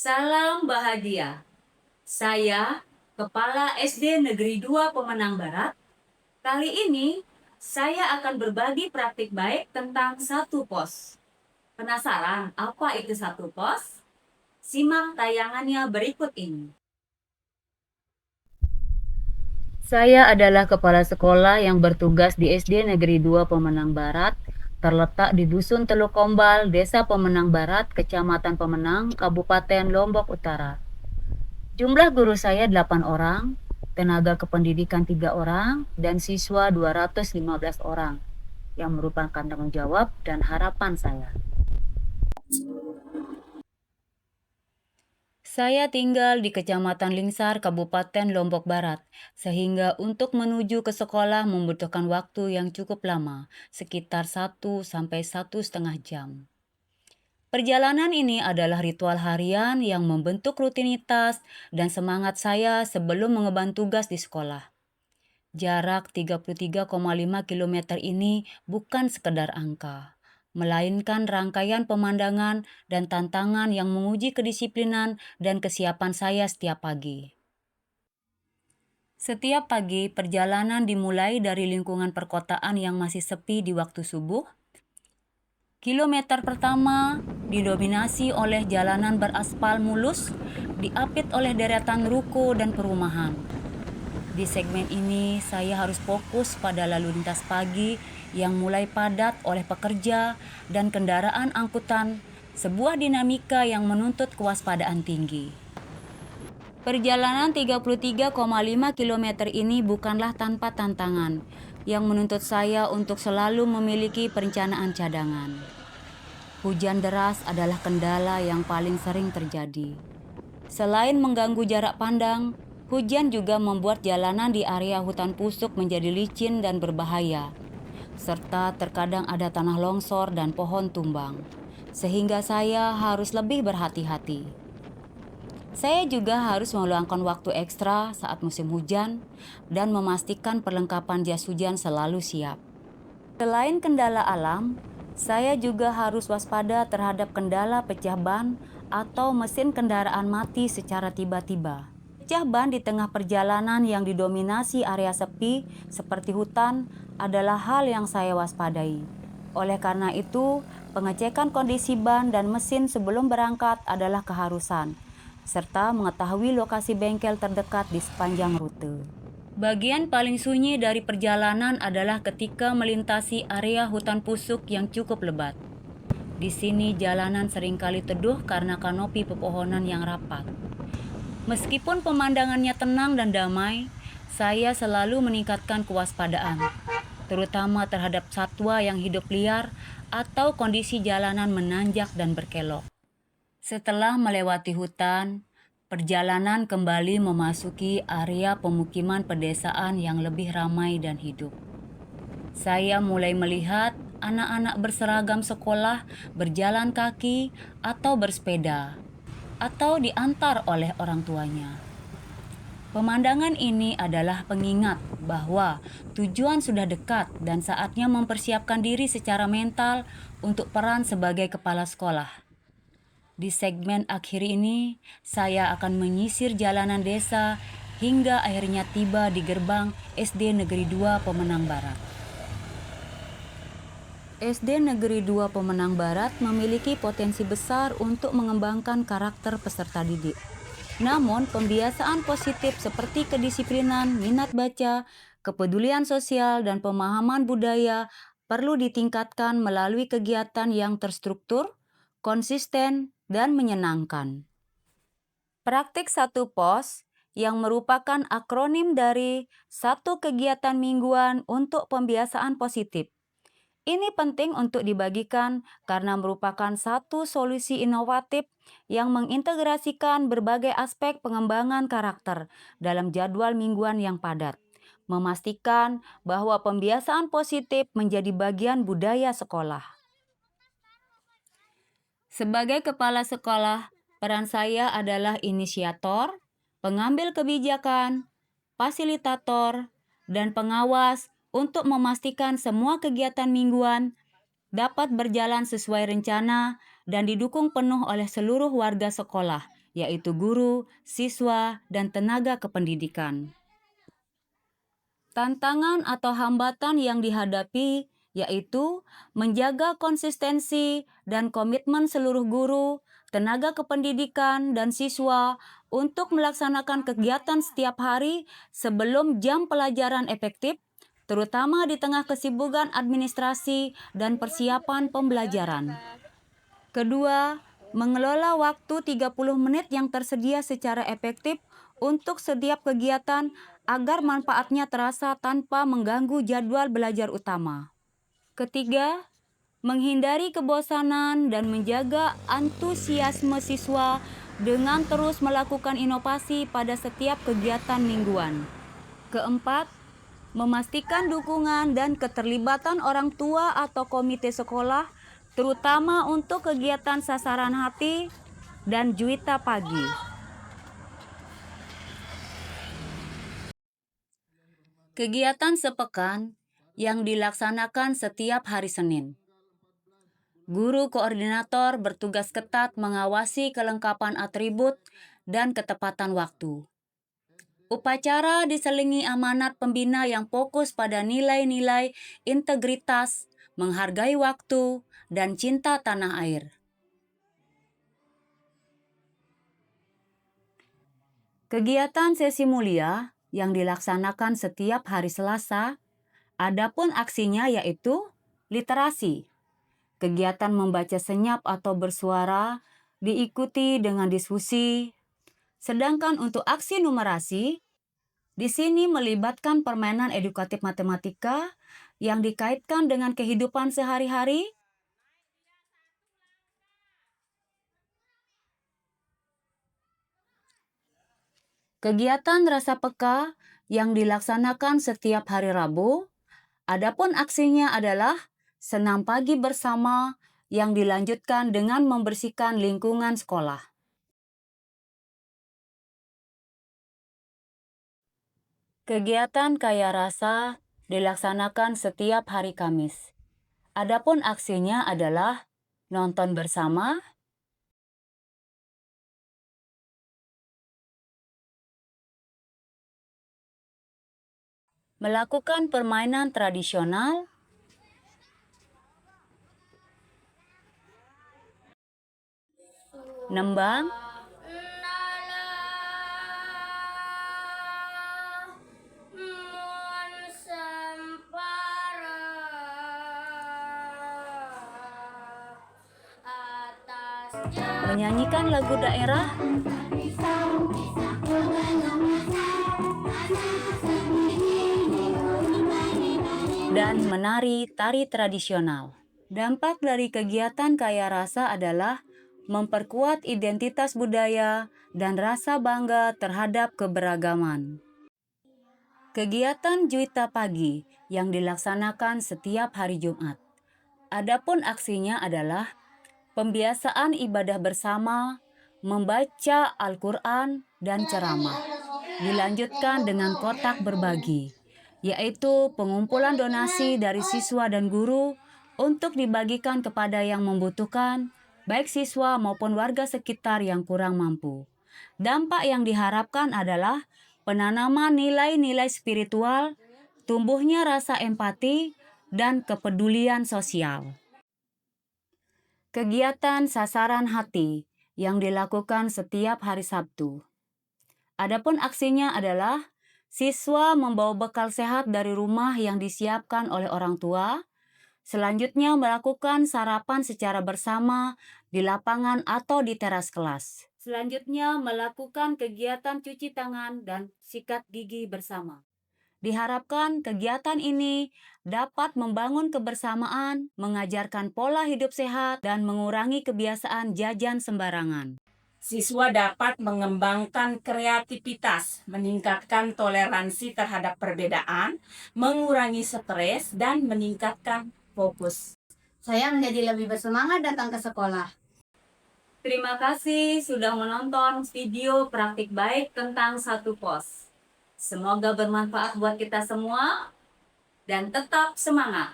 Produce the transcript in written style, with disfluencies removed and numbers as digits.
Salam bahagia. Saya Kepala SD Negeri 2 Pemenang Barat. Kali ini saya akan berbagi praktik baik tentang satu pos. Penasaran apa itu satu pos? Simak tayangannya berikut ini. Saya adalah kepala sekolah yang bertugas di SD Negeri 2 Pemenang Barat, terletak di Dusun Teluk Kombal, Desa Pemenang Barat, Kecamatan Pemenang, Kabupaten Lombok Utara. Jumlah guru saya 8 orang, tenaga kependidikan 3 orang, dan siswa 215 orang, yang merupakan tanggung jawab dan harapan saya. Saya tinggal di Kecamatan Lingsar, Kabupaten Lombok Barat, sehingga untuk menuju ke sekolah membutuhkan waktu yang cukup lama, sekitar 1 sampai 1,5 jam. Perjalanan ini adalah ritual harian yang membentuk rutinitas dan semangat saya sebelum mengemban tugas di sekolah. Jarak 33,5 km ini bukan sekedar angka, melainkan rangkaian pemandangan dan tantangan yang menguji kedisiplinan dan kesiapan saya setiap pagi. Setiap pagi, perjalanan dimulai dari lingkungan perkotaan yang masih sepi di waktu subuh. Kilometer pertama didominasi oleh jalanan beraspal mulus, diapit oleh deretan ruko dan perumahan. Di segmen ini, saya harus fokus pada lalu lintas pagi yang mulai padat oleh pekerja dan kendaraan angkutan, sebuah dinamika yang menuntut kewaspadaan tinggi. Perjalanan 33,5 km ini bukanlah tanpa tantangan, yang menuntut saya untuk selalu memiliki perencanaan cadangan. Hujan deras adalah kendala yang paling sering terjadi. Selain mengganggu jarak pandang, hujan juga membuat jalanan di area hutan pusuk menjadi licin dan berbahaya, serta terkadang ada tanah longsor dan pohon tumbang, sehingga saya harus lebih berhati-hati. Saya juga harus meluangkan waktu ekstra saat musim hujan dan memastikan perlengkapan jas hujan selalu siap. Selain kendala alam, saya juga harus waspada terhadap kendala pecah ban atau mesin kendaraan mati secara tiba-tiba. Pecah ban di tengah perjalanan yang didominasi area sepi seperti hutan adalah hal yang saya waspadai. Oleh karena itu, pengecekan kondisi ban dan mesin sebelum berangkat adalah keharusan, serta mengetahui lokasi bengkel terdekat di sepanjang rute. Bagian paling sunyi dari perjalanan adalah ketika melintasi area hutan pusuk yang cukup lebat. Di sini jalanan seringkali teduh karena kanopi pepohonan yang rapat. Meskipun pemandangannya tenang dan damai, saya selalu meningkatkan kewaspadaan, terutama terhadap satwa yang hidup liar atau kondisi jalanan menanjak dan berkelok. Setelah melewati hutan, perjalanan kembali memasuki area pemukiman pedesaan yang lebih ramai dan hidup. Saya mulai melihat anak-anak berseragam sekolah berjalan kaki atau bersepeda, atau diantar oleh orang tuanya. Pemandangan ini adalah pengingat bahwa tujuan sudah dekat dan saatnya mempersiapkan diri secara mental untuk peran sebagai kepala sekolah. Di segmen akhir ini, saya akan menyisir jalanan desa hingga akhirnya tiba di gerbang SD Negeri 2 Pemenang Barat. SD Negeri 2 Pemenang Barat memiliki potensi besar untuk mengembangkan karakter peserta didik. Namun, pembiasaan positif seperti kedisiplinan, minat baca, kepedulian sosial, dan pemahaman budaya perlu ditingkatkan melalui kegiatan yang terstruktur, konsisten, dan menyenangkan. Praktik satu pos yang merupakan akronim dari satu kegiatan mingguan untuk pembiasaan positif. Ini penting untuk dibagikan karena merupakan satu solusi inovatif yang mengintegrasikan berbagai aspek pengembangan karakter dalam jadwal mingguan yang padat, memastikan bahwa pembiasaan positif menjadi bagian budaya sekolah. Sebagai kepala sekolah, peran saya adalah inisiator, pengambil kebijakan, fasilitator, dan pengawas untuk memastikan semua kegiatan mingguan dapat berjalan sesuai rencana dan didukung penuh oleh seluruh warga sekolah yaitu guru, siswa, dan tenaga kependidikan. Tantangan atau hambatan yang dihadapi yaitu menjaga konsistensi dan komitmen seluruh guru, tenaga kependidikan, dan siswa untuk melaksanakan kegiatan setiap hari sebelum jam pelajaran efektif, terutama di tengah kesibukan administrasi dan persiapan pembelajaran. Kedua, mengelola waktu 30 menit yang tersedia secara efektif untuk setiap kegiatan agar manfaatnya terasa tanpa mengganggu jadwal belajar utama. Ketiga, menghindari kebosanan dan menjaga antusiasme siswa dengan terus melakukan inovasi pada setiap kegiatan mingguan. Keempat, memastikan dukungan dan keterlibatan orang tua atau komite sekolah, terutama untuk kegiatan sasaran hati dan Juwita Pagi. Kegiatan sepekan yang dilaksanakan setiap hari Senin. Guru koordinator bertugas ketat mengawasi kelengkapan atribut dan ketepatan waktu. Upacara diselingi amanat pembina yang fokus pada nilai-nilai integritas, menghargai waktu, dan cinta tanah air. Kegiatan sesi mulia yang dilaksanakan setiap hari Selasa, adapun aksinya yaitu literasi. Kegiatan membaca senyap atau bersuara diikuti dengan diskusi. Sedangkan untuk aksi numerasi, di sini melibatkan permainan edukatif matematika yang dikaitkan dengan kehidupan sehari-hari. Kegiatan rasa peka yang dilaksanakan setiap hari Rabu, adapun aksinya adalah senam pagi bersama yang dilanjutkan dengan membersihkan lingkungan sekolah. Kegiatan kaya rasa dilaksanakan setiap hari Kamis. Adapun aksinya adalah nonton bersama, melakukan permainan tradisional, nembang, menyanyikan lagu daerah, dan menari tari tradisional. Dampak dari kegiatan kaya rasa adalah memperkuat identitas budaya dan rasa bangga terhadap keberagaman. Kegiatan Juwita Pagi yang dilaksanakan setiap hari Jumat. Adapun aksinya adalah pembiasaan ibadah bersama, membaca Al-Quran, dan ceramah. Dilanjutkan dengan kotak berbagi, yaitu pengumpulan donasi dari siswa dan guru untuk dibagikan kepada yang membutuhkan, baik siswa maupun warga sekitar yang kurang mampu. Dampak yang diharapkan adalah penanaman nilai-nilai spiritual, tumbuhnya rasa empati, dan kepedulian sosial. Kegiatan sasaran hati yang dilakukan setiap hari Sabtu. Adapun aksinya adalah siswa membawa bekal sehat dari rumah yang disiapkan oleh orang tua. Selanjutnya melakukan sarapan secara bersama di lapangan atau di teras kelas. Selanjutnya melakukan kegiatan cuci tangan dan sikat gigi bersama. Diharapkan kegiatan ini dapat membangun kebersamaan, mengajarkan pola hidup sehat, dan mengurangi kebiasaan jajan sembarangan. Siswa dapat mengembangkan kreativitas, meningkatkan toleransi terhadap perbedaan, mengurangi stres, dan meningkatkan fokus. Saya menjadi lebih bersemangat datang ke sekolah. Terima kasih sudah menonton video praktik baik tentang 1 pos. Semoga bermanfaat buat kita semua dan tetap semangat.